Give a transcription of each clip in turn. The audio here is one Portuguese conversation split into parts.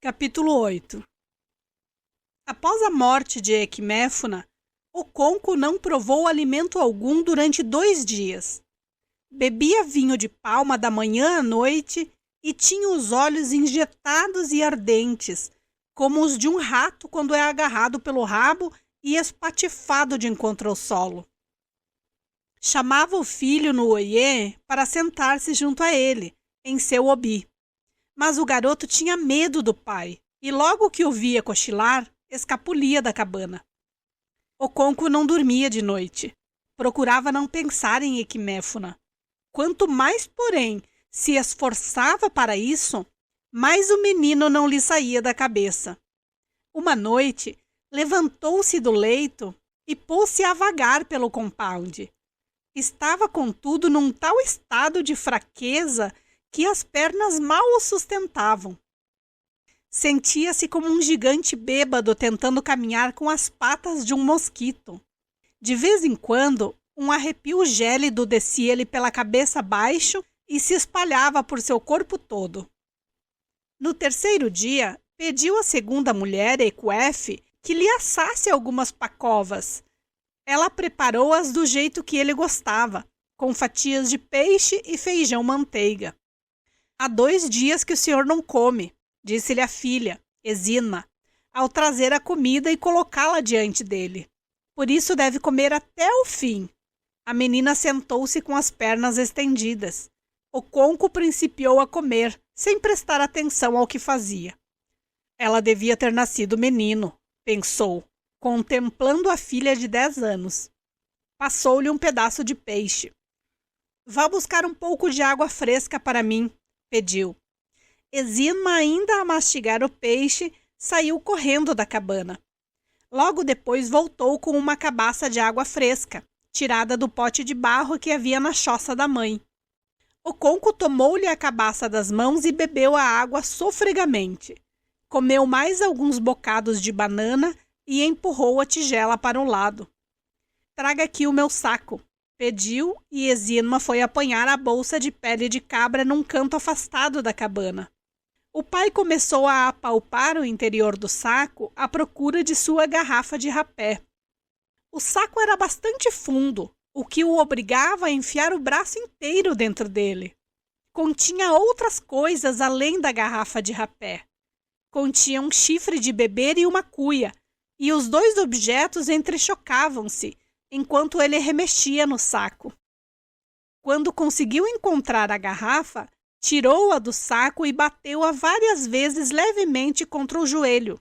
Capítulo 8. Após a morte de Equiméfona, Oconco não provou alimento algum durante 2 dias. Bebia vinho de palma da manhã à noite e tinha os olhos injetados e ardentes, como os de um rato quando é agarrado pelo rabo e espatifado de encontro ao solo. Chamava o filho no oiê para sentar-se junto a ele, em seu obi. Mas o garoto tinha medo do pai, e logo que o via cochilar, escapulia da cabana. Oconco não dormia de noite. Procurava não pensar em Equiméfona. Quanto mais, porém, se esforçava para isso, mais o menino não lhe saía da cabeça. Uma noite, levantou-se do leito e pôs-se a vagar pelo compound. Estava, contudo, num tal estado de fraqueza que as pernas mal o sustentavam. Sentia-se como um gigante bêbado tentando caminhar com as patas de um mosquito. De vez em quando, um arrepio gélido descia-lhe pela cabeça abaixo e se espalhava por seu corpo todo. No terceiro dia, pediu à segunda mulher, Ecuefe, que lhe assasse algumas pacovas. Ela preparou-as do jeito que ele gostava, com fatias de peixe e feijão-manteiga. Há 2 dias que o senhor não come, disse-lhe a filha, Exina, ao trazer a comida e colocá-la diante dele. Por isso deve comer até o fim. A menina sentou-se com as pernas estendidas. Oconco principiou a comer, sem prestar atenção ao que fazia. Ela devia ter nascido menino, pensou, contemplando a filha de 10 anos. Passou-lhe um pedaço de peixe. Vá buscar um pouco de água fresca para mim, pediu. Exina, ainda a mastigar o peixe, saiu correndo da cabana. Logo depois voltou com uma cabaça de água fresca, tirada do pote de barro que havia na choça da mãe. Oconco tomou-lhe a cabaça das mãos e bebeu a água sofregamente. Comeu mais alguns bocados de banana e empurrou a tigela para um lado. Traga aqui o meu saco, pediu, e Exina foi apanhar a bolsa de pele de cabra num canto afastado da cabana. O pai começou a apalpar o interior do saco à procura de sua garrafa de rapé. O saco era bastante fundo, o que o obrigava a enfiar o braço inteiro dentro dele. Continha outras coisas além da garrafa de rapé. Continha um chifre de beber e uma cuia, e os 2 objetos entrechocavam-se, enquanto ele remexia no saco. Quando conseguiu encontrar a garrafa, tirou-a do saco e bateu-a várias vezes levemente contra o joelho.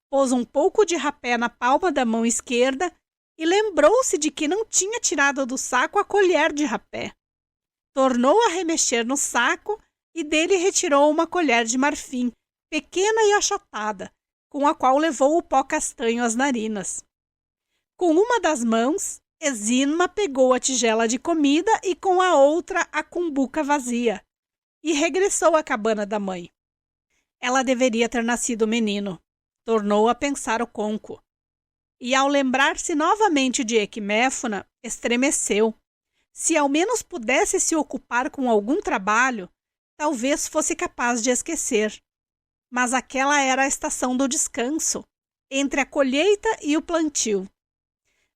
Pôs um pouco de rapé na palma da mão esquerda e lembrou-se de que não tinha tirado do saco a colher de rapé. Tornou a remexer no saco e dele retirou uma colher de marfim, pequena e achatada, com a qual levou o pó castanho às narinas. Com uma das mãos, Exina pegou a tigela de comida e com a outra a cumbuca vazia, e regressou à cabana da mãe. Ela deveria ter nascido menino, tornou a pensar Oconco. E ao lembrar-se novamente de Equiméfona, estremeceu. Se ao menos pudesse se ocupar com algum trabalho, talvez fosse capaz de esquecer. Mas aquela era a estação do descanso, entre a colheita e o plantio.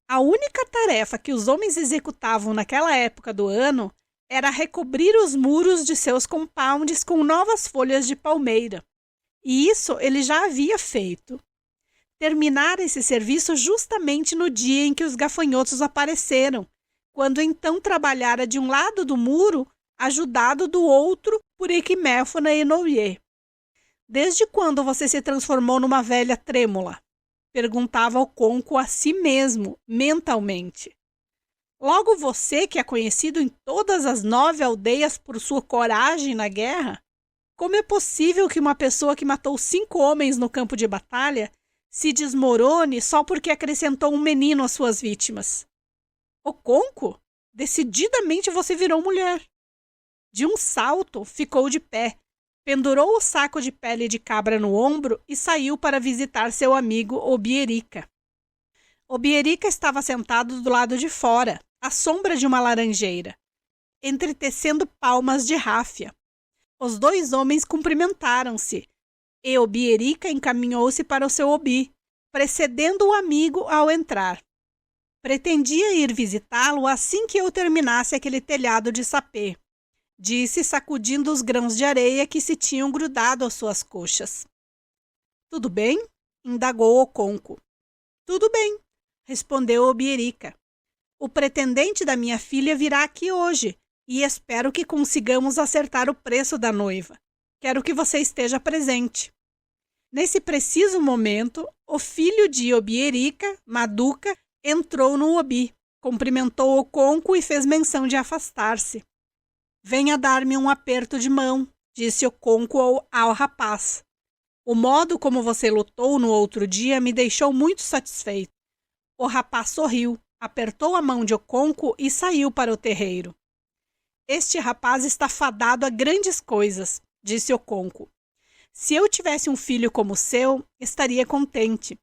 A única tarefa que os homens executavam naquela época do ano era recobrir os muros de seus compounds com novas folhas de palmeira. E isso ele já havia feito. Terminara esse serviço justamente no dia em que os gafanhotos apareceram, quando então trabalhara de um lado do muro, ajudado do outro por Equiméfona e Noie. Desde quando você se transformou numa velha trêmula? Perguntava Oconco a si mesmo, mentalmente. Logo você, que é conhecido em todas as 9 aldeias por sua coragem na guerra? Como é possível que uma pessoa que matou 5 homens no campo de batalha se desmorone só porque acrescentou um menino às suas vítimas? Oconco, decididamente você virou mulher. De um salto, ficou de pé, pendurou o saco de pele de cabra no ombro e saiu para visitar seu amigo Obierica. Obierica estava sentado do lado de fora, à sombra de uma laranjeira, entretecendo palmas de ráfia. Os 2 homens cumprimentaram-se, E Obierica encaminhou-se para o seu obi, precedendo o amigo ao entrar. Pretendia ir visitá-lo assim que eu terminasse aquele telhado de sapê, disse, sacudindo os grãos de areia que se tinham grudado às suas coxas. Tudo bem? Indagou Oconco. Tudo bem, respondeu Obierica. O pretendente da minha filha virá aqui hoje e espero que consigamos acertar o preço da noiva. Quero que você esteja presente. Nesse preciso momento, o filho de Obierica, Maduca, entrou no obi, cumprimentou Oconco e fez menção de afastar-se. Venha dar-me um aperto de mão, disse Oconco ao rapaz. O modo como você lutou no outro dia me deixou muito satisfeito. O rapaz sorriu, apertou a mão de Oconco e saiu para o terreiro. Este rapaz está fadado a grandes coisas, disse Oconco. Se eu tivesse um filho como o seu, estaria contente.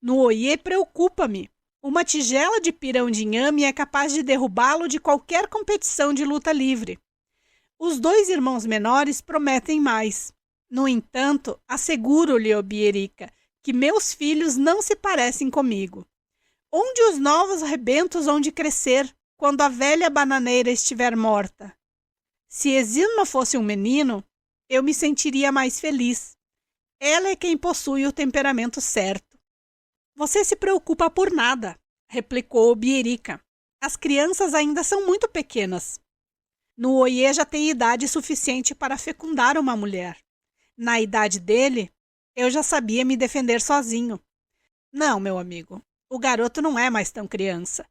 No Oiê preocupa-me. Uma tigela de pirão de inhame é capaz de derrubá-lo de qualquer competição de luta livre. Os 2 irmãos menores prometem mais. No entanto, asseguro-lhe, Obierica, que meus filhos não se parecem comigo. Onde os novos rebentos hão de crescer quando a velha bananeira estiver morta? Se Exirma fosse um menino, eu me sentiria mais feliz. Ela é quem possui o temperamento certo. Você se preocupa por nada, replicou Obierica. As crianças ainda são muito pequenas. No Oiê já tem idade suficiente para fecundar uma mulher. Na idade dele, eu já sabia me defender sozinho. Não, meu amigo, o garoto não é mais tão criança.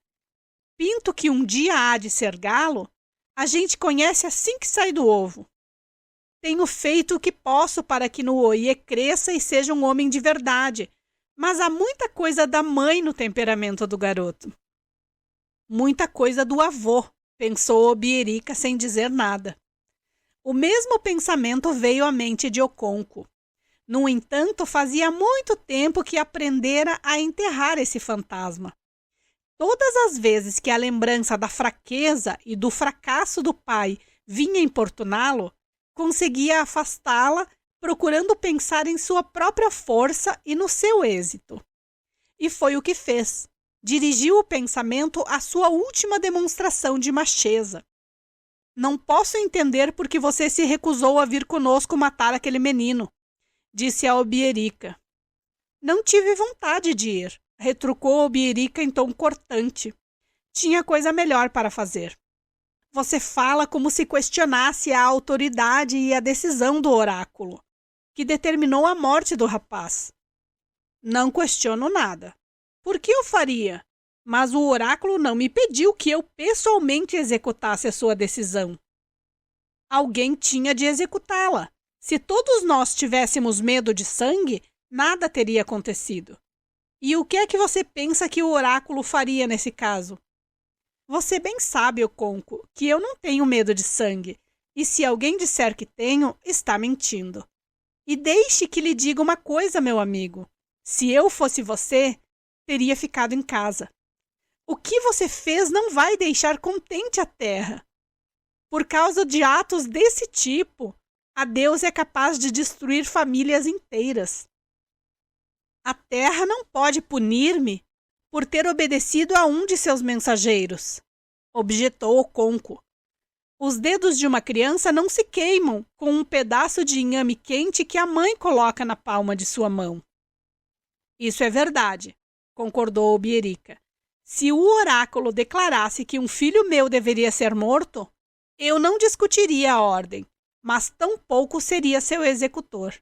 Pinto que um dia há de ser galo, a gente conhece assim que sai do ovo. Tenho feito o que posso para que no Oiê cresça e seja um homem de verdade, mas há muita coisa da mãe no temperamento do garoto. Muita coisa do avô, pensou Obierica sem dizer nada. O mesmo pensamento veio à mente de Oconco. No entanto, fazia muito tempo que aprendera a enterrar esse fantasma. Todas as vezes que a lembrança da fraqueza e do fracasso do pai vinha importuná-lo, conseguia afastá-la, procurando pensar em sua própria força e no seu êxito. E foi o que fez. Dirigiu o pensamento à sua última demonstração de macheza. Não posso entender por que você se recusou a vir conosco matar aquele menino, disse a Obierica. Não tive vontade de ir, retrucou Obierica em tom cortante. Tinha coisa melhor para fazer. Você fala como se questionasse a autoridade e a decisão do oráculo, que determinou a morte do rapaz. Não questiono nada. Por que eu faria? Mas o oráculo não me pediu que eu pessoalmente executasse a sua decisão. Alguém tinha de executá-la. Se todos nós tivéssemos medo de sangue, nada teria acontecido. E o que é que você pensa que o oráculo faria nesse caso? Você bem sabe, Oconco, que eu não tenho medo de sangue, e se alguém disser que tenho, está mentindo. E deixe que lhe diga uma coisa, meu amigo. Se eu fosse você, teria ficado em casa. O que você fez não vai deixar contente a terra. Por causa de atos desse tipo, a Deus é capaz de destruir famílias inteiras. A terra não pode punir-me por ter obedecido a um de seus mensageiros, objetou Oconco. Os dedos de uma criança não se queimam com um pedaço de inhame quente que a mãe coloca na palma de sua mão. Isso é verdade, concordou Obierica. Se o oráculo declarasse que um filho meu deveria ser morto, eu não discutiria a ordem, mas tampouco seria seu executor.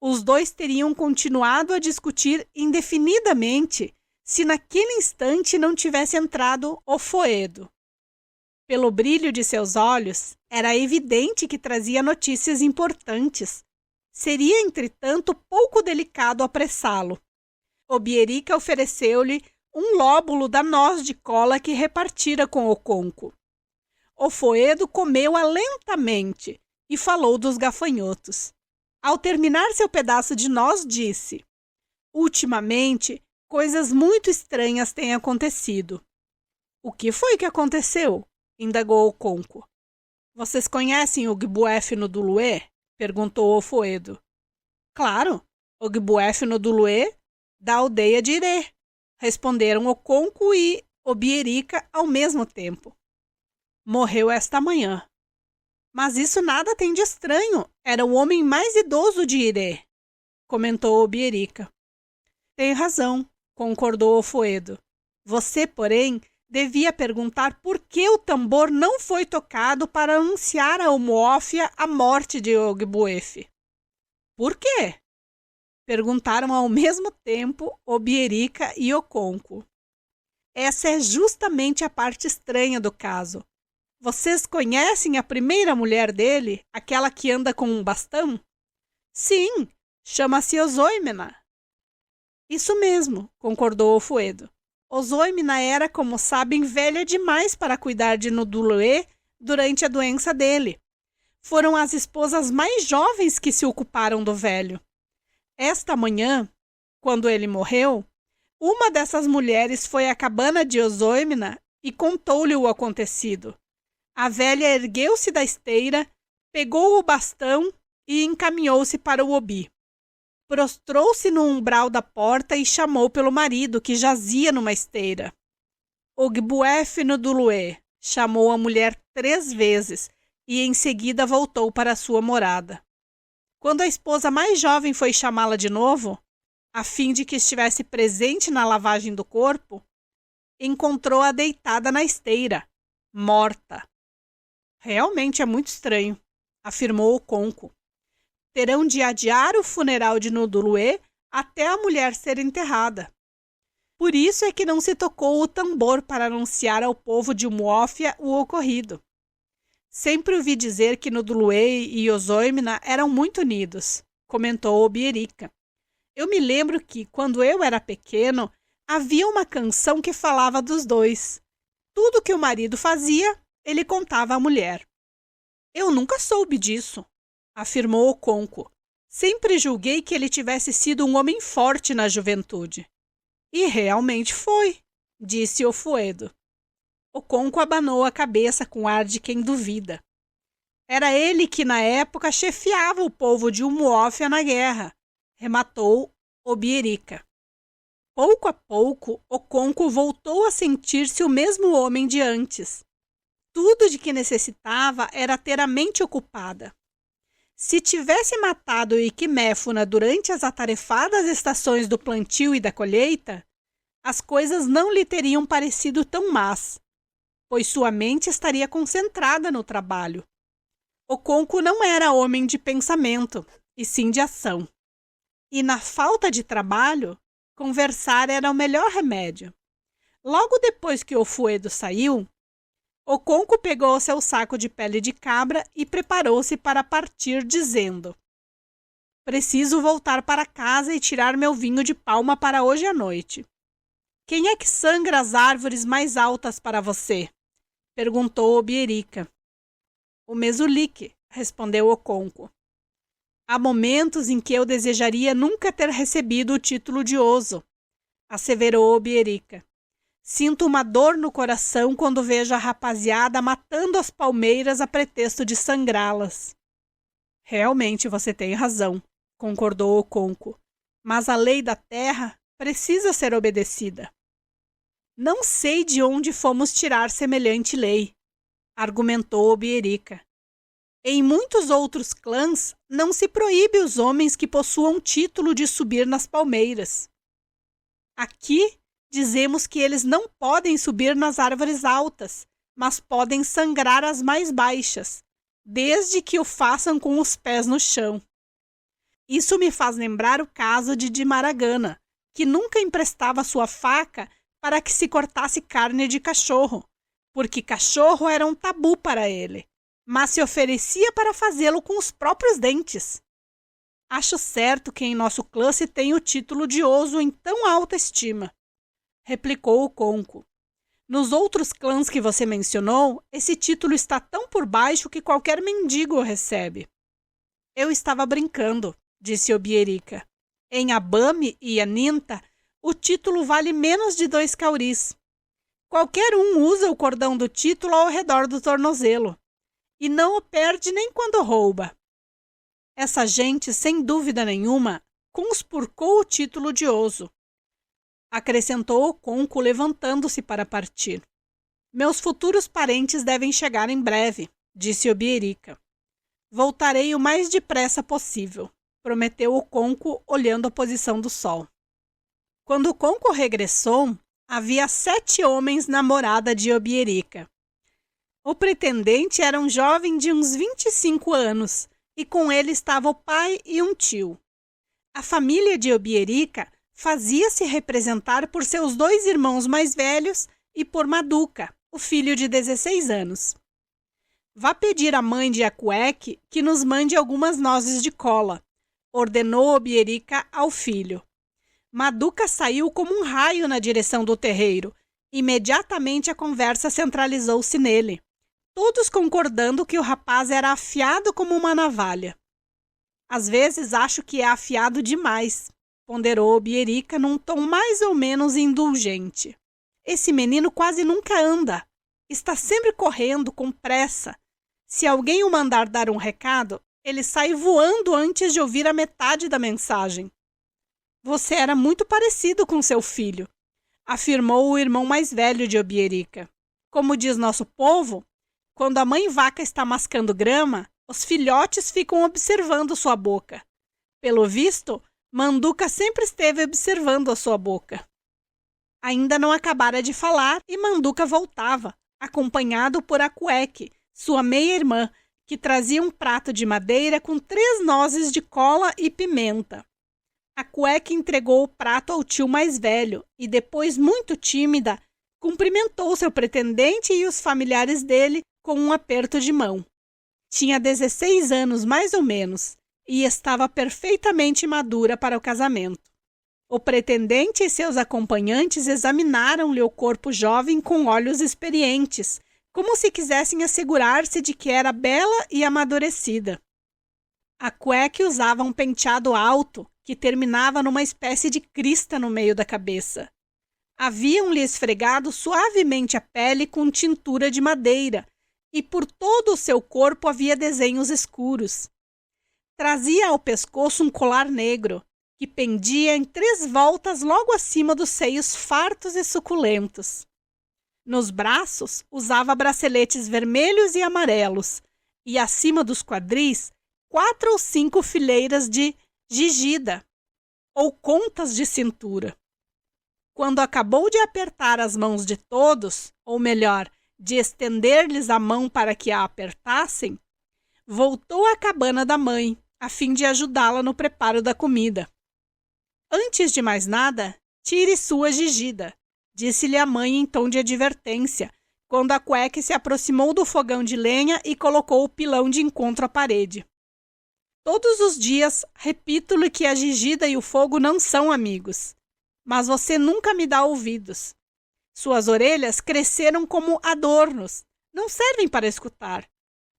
Os 2 teriam continuado a discutir indefinidamente se naquele instante não tivesse entrado Ofoedo. Pelo brilho de seus olhos, era evidente que trazia notícias importantes. Seria, entretanto, pouco delicado apressá-lo. Obierica ofereceu-lhe um lóbulo da noz de cola que repartira com Oconco. Ofoedo comeu-a lentamente e falou dos gafanhotos. Ao terminar seu pedaço de noz, disse: ultimamente, coisas muito estranhas têm acontecido. O que foi que aconteceu? Indagou Oconco. Vocês conhecem o Gbuéfino do Luê? Perguntou Ofoedo. Claro, Ogbuefe no Duluê, da aldeia de Irê, responderam Oconco e Obierica ao mesmo tempo. Morreu esta manhã. Mas isso nada tem de estranho, era o homem mais idoso de Irê, comentou Obierica. Tem razão, concordou Ofoedo. Você, porém, devia perguntar por que o tambor não foi tocado para anunciar a Omoófia a morte de Ogbuefe. Por quê? Perguntaram ao mesmo tempo Obierica e Oconco. Essa é justamente a parte estranha do caso. Vocês conhecem a primeira mulher dele, aquela que anda com um bastão? Sim, chama-se Ozoimena. Isso mesmo, concordou Ofoedo. Ozoimena era, como sabem, velha demais para cuidar de Noduluê durante a doença dele. Foram as esposas mais jovens que se ocuparam do velho. Esta manhã, quando ele morreu, uma dessas mulheres foi à cabana de Ozoimena e contou-lhe o acontecido. A velha ergueu-se da esteira, pegou o bastão e encaminhou-se para o Obi. Prostrou-se no umbral da porta e chamou pelo marido, que jazia numa esteira. Ogbuefe no Duluê, chamou a mulher 3 vezes e em seguida voltou para sua morada. Quando a esposa mais jovem foi chamá-la de novo, a fim de que estivesse presente na lavagem do corpo, encontrou-a deitada na esteira, morta. Realmente é muito estranho, afirmou Oconco. Terão de adiar o funeral de Noduluê até a mulher ser enterrada. Por isso é que não se tocou o tambor para anunciar ao povo de Umuófia o ocorrido. Sempre ouvi dizer que Noduluê e Ozoimena eram muito unidos, comentou Obierica. Eu me lembro que, quando eu era pequeno, havia uma canção que falava dos dois. Tudo que o marido fazia, ele contava à mulher. Eu nunca soube disso, afirmou Oconco. Sempre julguei que ele tivesse sido um homem forte na juventude. E realmente foi, disse Ofoedo. Oconco abanou a cabeça com ar de quem duvida. Era ele que, na época, chefiava o povo de Umuófia na guerra, rematou Obierica. Pouco a pouco, Oconco voltou a sentir-se o mesmo homem de antes. Tudo de que necessitava era ter a mente ocupada. Se tivesse matado Iquiméfuna durante as atarefadas estações do plantio e da colheita, as coisas não lhe teriam parecido tão más, pois sua mente estaria concentrada no trabalho. Oconco não era homem de pensamento, e sim de ação. E na falta de trabalho, conversar era o melhor remédio. Logo depois que Ofoedo saiu, Oconco pegou seu saco de pele de cabra e preparou-se para partir, dizendo: Preciso voltar para casa e tirar meu vinho de palma para hoje à noite. Quem é que sangra as árvores mais altas para você? Perguntou Obierica. O Mesulique, respondeu Oconco. Há momentos em que eu desejaria nunca ter recebido o título de Oso, asseverou Obierica. Sinto uma dor no coração quando vejo a rapaziada matando as palmeiras a pretexto de sangrá-las. Realmente você tem razão, concordou Oconco. Mas a lei da terra precisa ser obedecida. Não sei de onde fomos tirar semelhante lei, argumentou Obierica. Em muitos outros clãs não se proíbe os homens que possuam título de subir nas palmeiras. Aqui dizemos que eles não podem subir nas árvores altas, mas podem sangrar as mais baixas, desde que o façam com os pés no chão. Isso me faz lembrar o caso de Dimaragana, que nunca emprestava sua faca para que se cortasse carne de cachorro, porque cachorro era um tabu para ele, mas se oferecia para fazê-lo com os próprios dentes. Acho certo que em nosso clã se tem o título de Oso em tão alta estima, replicou Oconco. Nos outros clãs que você mencionou, esse título está tão por baixo que qualquer mendigo o recebe. Eu estava brincando, disse Obierica. Em Abame e Aninta, o título vale menos de 2 cauris. Qualquer um usa o cordão do título ao redor do tornozelo, e não o perde nem quando rouba. Essa gente, sem dúvida nenhuma, conspurcou o título de oso. Acrescentou o cônco, levantando-se para partir. Meus futuros parentes devem chegar em breve, disse Obierica. Voltarei o mais depressa possível, prometeu o cônco, olhando a posição do sol. Quando o cônco regressou, havia 7 homens na morada de Obierica. O pretendente era um jovem de uns 25 anos, e com ele estava o pai e um tio. A família de Obierica fazia-se representar por seus 2 irmãos mais velhos e por Maduca, o filho de 16 anos. Vá pedir à mãe de Acueque que nos mande algumas nozes de cola, ordenou Obierica ao filho. Maduca saiu como um raio na direção do terreiro. Imediatamente a conversa centralizou-se nele, todos concordando que o rapaz era afiado como uma navalha. Às vezes acho que é afiado demais, ponderou Obierica num tom mais ou menos indulgente. Esse menino quase nunca anda. Está sempre correndo, com pressa. Se alguém o mandar dar um recado, ele sai voando antes de ouvir a metade da mensagem. Você era muito parecido com seu filho, afirmou o irmão mais velho de Obierica. Como diz nosso povo, quando a mãe vaca está mascando grama, os filhotes ficam observando sua boca. Pelo visto, Manduca sempre esteve observando a sua boca. Ainda não acabara de falar e Manduca voltava, acompanhado por Acueque, sua meia-irmã, que trazia um prato de madeira com 3 nozes de cola e pimenta. Acueque entregou o prato ao tio mais velho e depois, muito tímida, cumprimentou seu pretendente e os familiares dele com um aperto de mão. Tinha 16 anos, mais ou menos, e estava perfeitamente madura para o casamento. O pretendente e seus acompanhantes examinaram-lhe o corpo jovem com olhos experientes, como se quisessem assegurar-se de que era bela e amadurecida. Acueque usava um penteado alto, que terminava numa espécie de crista no meio da cabeça. Haviam-lhe esfregado suavemente a pele com tintura de madeira, e por todo o seu corpo havia desenhos escuros. Trazia ao pescoço um colar negro, que pendia em 3 voltas logo acima dos seios fartos e suculentos. Nos braços, usava braceletes vermelhos e amarelos, e acima dos quadris, 4 ou 5 fileiras de gigida, ou contas de cintura. Quando acabou de apertar as mãos de todos, ou melhor, de estender-lhes a mão para que a apertassem, voltou à cabana da mãe, a fim de ajudá-la no preparo da comida. Antes de mais nada, tire sua gigida, disse-lhe a mãe em tom de advertência, quando Acueque se aproximou do fogão de lenha e colocou o pilão de encontro à parede. Todos os dias repito-lhe que a gigida e o fogo não são amigos, mas você nunca me dá ouvidos. Suas orelhas cresceram como adornos, não servem para escutar.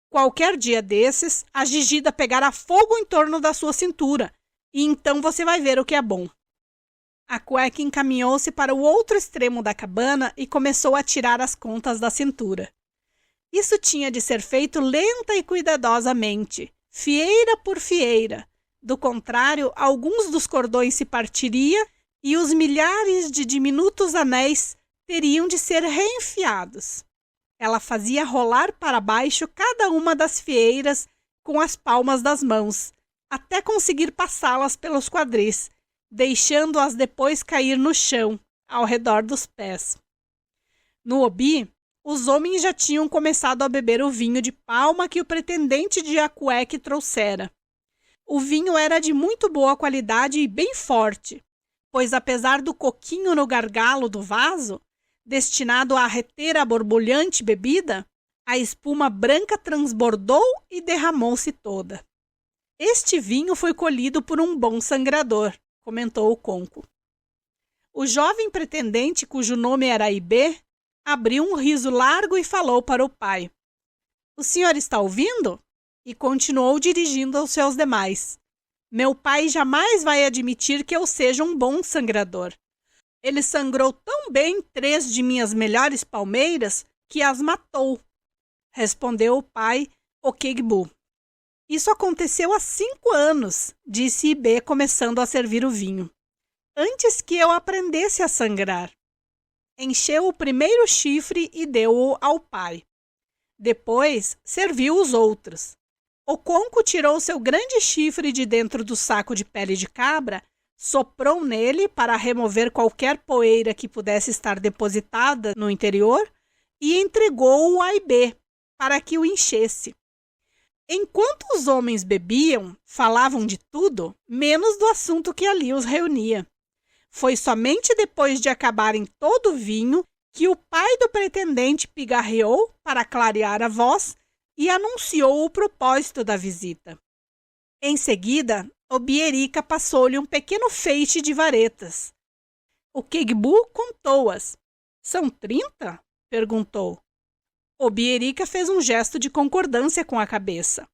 Qualquer dia desses, a gigida pegará fogo em torno da sua cintura, e então você vai ver o que é bom. Acueque encaminhou-se para o outro extremo da cabana e começou a tirar as contas da cintura. Isso tinha de ser feito lenta e cuidadosamente, fieira por fieira. Do contrário, alguns dos cordões se partiriam e os milhares de diminutos anéis teriam de ser reenfiados. Ela fazia rolar para baixo cada uma das fieiras com as palmas das mãos, até conseguir passá-las pelos quadris, deixando-as depois cair no chão, ao redor dos pés. No Obi, os homens já tinham começado a beber o vinho de palma que o pretendente de Acueque trouxera. O vinho era de muito boa qualidade e bem forte, pois apesar do coquinho no gargalo do vaso, destinado a reter a borbulhante bebida, a espuma branca transbordou e derramou-se toda. Este vinho foi colhido por um bom sangrador, comentou o cônco. O jovem pretendente, cujo nome era Ibê, abriu um riso largo e falou para o pai. O senhor está ouvindo? E continuou dirigindo aos seus demais. Meu pai jamais vai admitir que eu seja um bom sangrador. Ele sangrou tão bem 3 de minhas melhores palmeiras que as matou, respondeu o pai Okegbu. Isso aconteceu há 5 anos, disse Ibê, começando a servir o vinho. Antes que eu aprendesse a sangrar. Encheu o primeiro chifre e deu-o ao pai. Depois, serviu os outros. Oconco tirou seu grande chifre de dentro do saco de pele de cabra, soprou nele para remover qualquer poeira que pudesse estar depositada no interior e entregou-o a Ibê, para que o enchesse. Enquanto os homens bebiam, falavam de tudo, menos do assunto que ali os reunia. Foi somente depois de acabarem todo o vinho que o pai do pretendente pigarreou para clarear a voz e anunciou o propósito da visita. Em seguida, Obierica passou-lhe um pequeno feixe de varetas. O Quegbu contou-as. São 30? Perguntou. Obierica fez um gesto de concordância com a cabeça.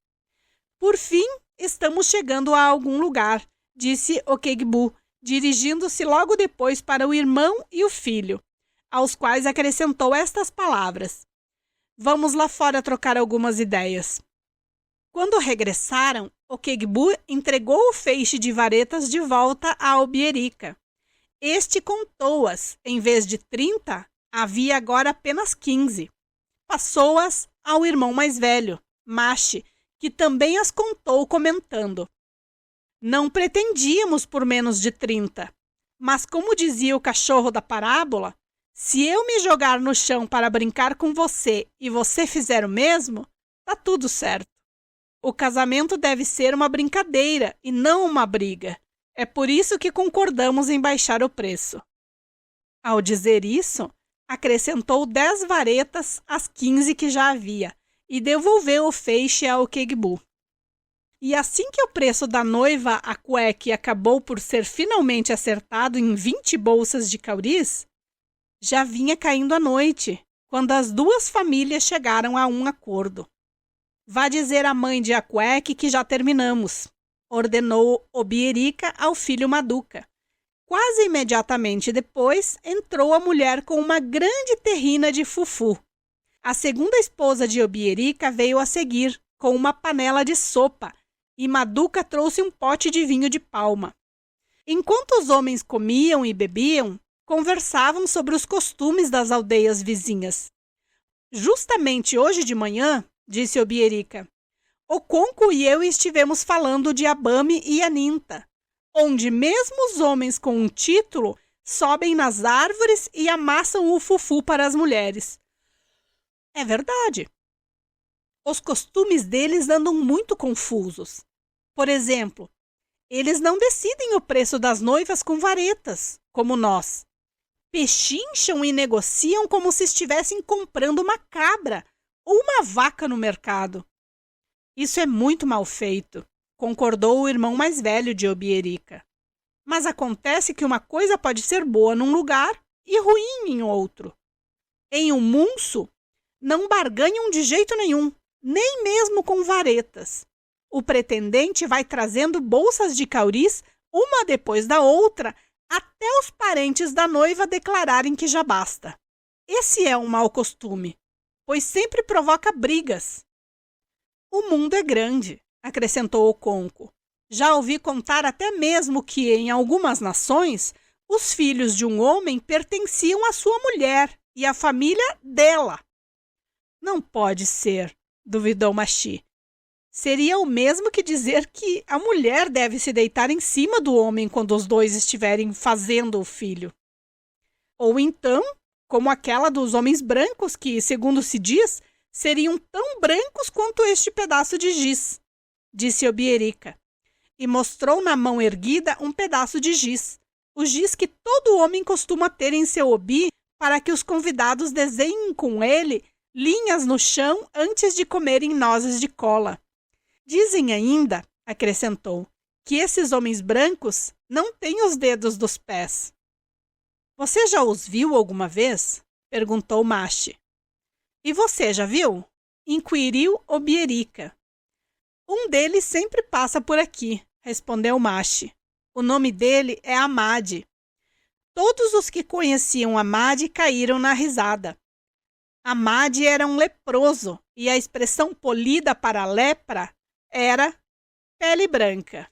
Por fim, estamos chegando a algum lugar, disse o Quegbu, dirigindo-se logo depois para o irmão e o filho, aos quais acrescentou estas palavras. Vamos lá fora trocar algumas ideias. Quando regressaram, o Quegbu entregou o feixe de varetas de volta a Obierica. Este contou-as, em vez de 30, havia agora apenas 15. Passou-as ao irmão mais velho, Machi, que também as contou comentando. Não pretendíamos por menos de 30, mas como dizia o cachorro da parábola, se eu me jogar no chão para brincar com você e você fizer o mesmo, tá tudo certo. O casamento deve ser uma brincadeira e não uma briga. É por isso que concordamos em baixar o preço. Ao dizer isso, acrescentou 10 varetas às 15 que já havia e devolveu o feixe ao Quegbu. E assim que o preço da noiva a cueque acabou por ser finalmente acertado em 20 bolsas de cauris, já vinha caindo a noite, quando as duas famílias chegaram a um acordo. Vá dizer à mãe de Acueque que já terminamos, ordenou Obierica ao filho Maduca. Quase imediatamente depois, entrou a mulher com uma grande terrina de fufu. A segunda esposa de Obierica veio a seguir, com uma panela de sopa, e Maduca trouxe um pote de vinho de palma. Enquanto os homens comiam e bebiam, conversavam sobre os costumes das aldeias vizinhas. Justamente hoje de manhã, disse Obierica, Oconco e eu estivemos falando de Abame e Aninta, onde mesmo os homens com um título sobem nas árvores e amassam o fufu para as mulheres. É verdade. Os costumes deles andam muito confusos. Por exemplo, eles não decidem o preço das noivas com varetas, como nós. Pechincham e negociam como se estivessem comprando uma cabra ou uma vaca no mercado. Isso é muito mal feito, concordou o irmão mais velho de Obierica. Mas acontece que uma coisa pode ser boa num lugar e ruim em outro. Em um munço, não barganham de jeito nenhum, nem mesmo com varetas. O pretendente vai trazendo bolsas de cauris, uma depois da outra, até os parentes da noiva declararem que já basta. Esse é um mau costume, pois sempre provoca brigas. O mundo é grande, acrescentou Oconco. Já ouvi contar até mesmo que, em algumas nações, os filhos de um homem pertenciam à sua mulher e à família dela. Não pode ser, duvidou Machi. Seria o mesmo que dizer que a mulher deve se deitar em cima do homem quando os dois estiverem fazendo o filho. Ou então, como aquela dos homens brancos que, segundo se diz, seriam tão brancos quanto este pedaço de giz, disse Obierica, e mostrou na mão erguida um pedaço de giz, o giz que todo homem costuma ter em seu obi para que os convidados desenhem com ele linhas no chão antes de comerem nozes de cola. Dizem ainda, acrescentou, que esses homens brancos não têm os dedos dos pés. Você já os viu alguma vez? Perguntou Machi. E você já viu? Inquiriu Obierica. Um deles sempre passa por aqui, respondeu Machi. O nome dele é Amade. Todos os que conheciam Amade caíram na risada. Amade era um leproso, e a expressão polida para lepra era pele branca.